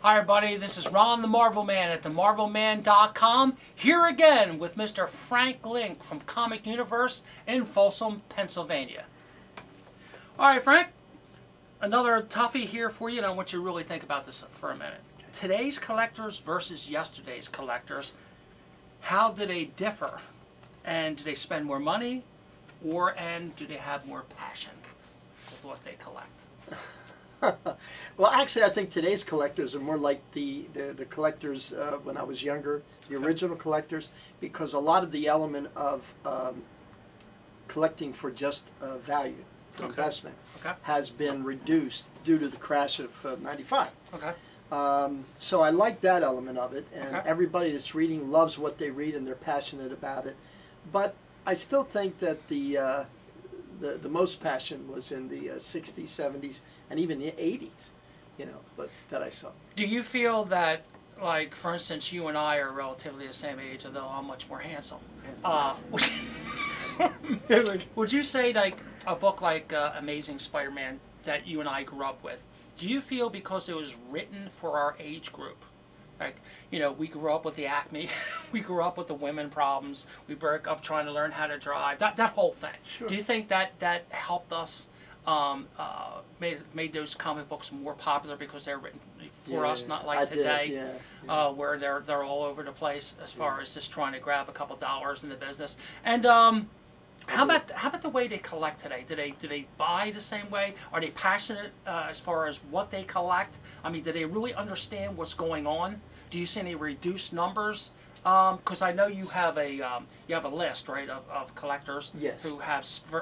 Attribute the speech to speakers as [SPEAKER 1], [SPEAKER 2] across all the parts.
[SPEAKER 1] Hi everybody, this is Ron the Marvelman at TheMarvelman.com, here again with Mr. Frank Link from Comic Universe in Folsom, Pennsylvania. Alright Frank, another toughie here for you, and I want you to really think about this for a minute. Today's collectors versus yesterday's collectors, how do they differ? And do they spend more money, and do they have more passion with what they collect?
[SPEAKER 2] Well, actually, I think today's collectors are more like the collectors when I was younger, the original collectors, because a lot of the element of collecting for just value, for investment, has been reduced due to the crash of '95. So I like that element of it, and everybody that's reading loves what they read and they're passionate about it. But I still think that the most passion was in the 60s, 70s, and even the 80s, but that I saw.
[SPEAKER 1] Do you feel that, like, for instance, you and I are relatively the same age, although I'm much more handsome. Would you say, like, a book like Amazing Spider-Man that you and I grew up with, do you feel because it was written for our age group? Like, we grew up with the acne, we grew up with the women problems, we broke up trying to learn how to drive, that whole thing.
[SPEAKER 2] Sure.
[SPEAKER 1] Do you think that helped us, made those comic books more popular because they're written for us, not like today, where they're all over the place as far as just trying to grab a couple dollars in the business? And how about the way they collect today? Do they buy the same way? Are they passionate as far as what they collect? I mean, do they really understand what's going on? Do you see any reduced numbers? Because I know you have a list, right, of collectors who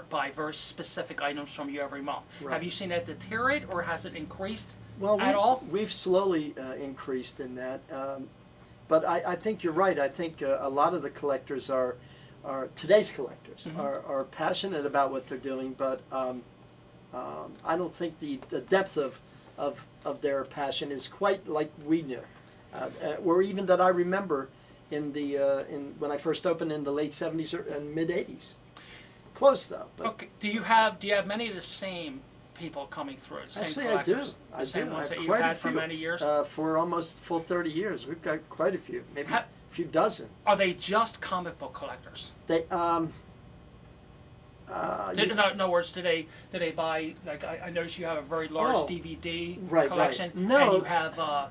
[SPEAKER 1] buy very specific items from you every month. Right. Have you seen that deteriorate, or has it increased at all?
[SPEAKER 2] We've slowly increased in that, but I think you're right. I think a lot of the collectors are today's collectors are passionate about what they're doing, but I don't think the depth of their passion is quite like we knew, or even that I remember in when I first opened in the late '70s and mid '80s. Close though. But
[SPEAKER 1] okay. Do you have many of the same people coming through? The same
[SPEAKER 2] actually,
[SPEAKER 1] collectors?
[SPEAKER 2] I do.
[SPEAKER 1] Same ones that you've
[SPEAKER 2] quite
[SPEAKER 1] had
[SPEAKER 2] a few
[SPEAKER 1] for many years.
[SPEAKER 2] For almost full 30 years, we've got quite a few, maybe a few dozen.
[SPEAKER 1] Are they just comic book collectors?
[SPEAKER 2] They
[SPEAKER 1] in other words, do they buy, like, I notice you have a very large DVD collection, and you have other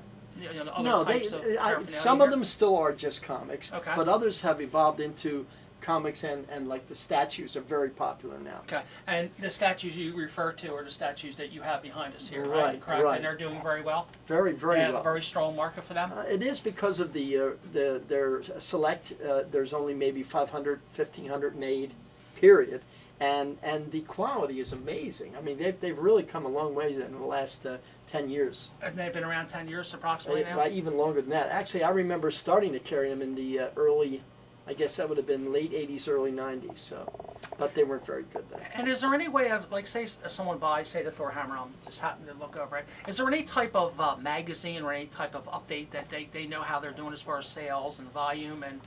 [SPEAKER 1] types of paraphernalia
[SPEAKER 2] some
[SPEAKER 1] here?
[SPEAKER 2] of them still are just comics, but others have evolved into comics, and like the statues are very popular now.
[SPEAKER 1] Okay, and the statues you refer to are the statues that you have behind us here, right? Correct.
[SPEAKER 2] Right.
[SPEAKER 1] And they're doing very well.
[SPEAKER 2] Very
[SPEAKER 1] They
[SPEAKER 2] well.
[SPEAKER 1] have a very strong market for them.
[SPEAKER 2] It is because of their select. There's only maybe 500, 1,500 made, period. And the quality is amazing. I mean, they've really come a long way in the last 10 years.
[SPEAKER 1] And they've been around 10 years approximately now?
[SPEAKER 2] Even longer than that. Actually, I remember starting to carry them in the early, I guess that would have been late '80s, early '90s. So, but they weren't very good then.
[SPEAKER 1] And is there any way of, like, say someone buys, say, the Thor hammer, I'm just happening to look over it. Is there any type of magazine or any type of update that they know how they're doing as far as sales and volume and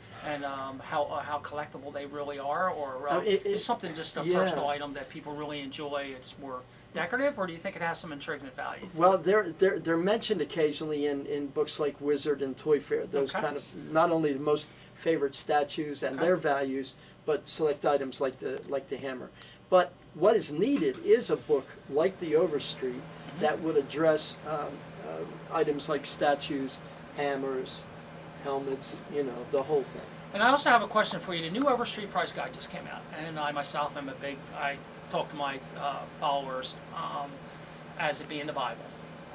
[SPEAKER 1] how collectible they really are, or it's something just a personal item that people really enjoy? It's more decorative, or do you think it has some intriguing value?
[SPEAKER 2] Well, they're mentioned occasionally in books like Wizard and Toy Fair. Those kind of, not only the most favorite statues and their values, but select items like the hammer. But what is needed is a book like the Overstreet that would address items like statues, hammers, helmets, the whole thing.
[SPEAKER 1] And I also have a question for you. The new Overstreet price guide just came out, and I myself am I talk to my followers as it being the Bible,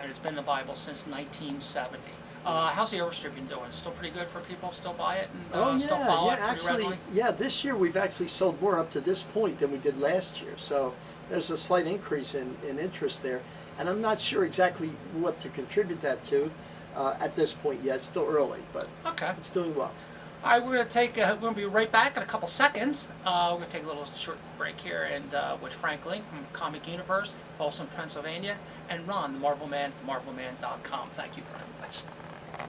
[SPEAKER 1] and it's been the Bible since 1970. How's the Overstreet been doing? Still pretty good for people? Still buy it and still follow it pretty regularly?
[SPEAKER 2] This year we've actually sold more up to this point than we did last year. So there's a slight increase in interest there, and I'm not sure exactly what to contribute that to at this point yet. It's still early, but it's doing well.
[SPEAKER 1] All right, we're going to be right back in a couple seconds. We're going to take a little short break here, and with Frank Link from Comic Universe, Folsom, Pennsylvania, and Ron, the Marvelman, at TheMarvelman.com. Thank you very much.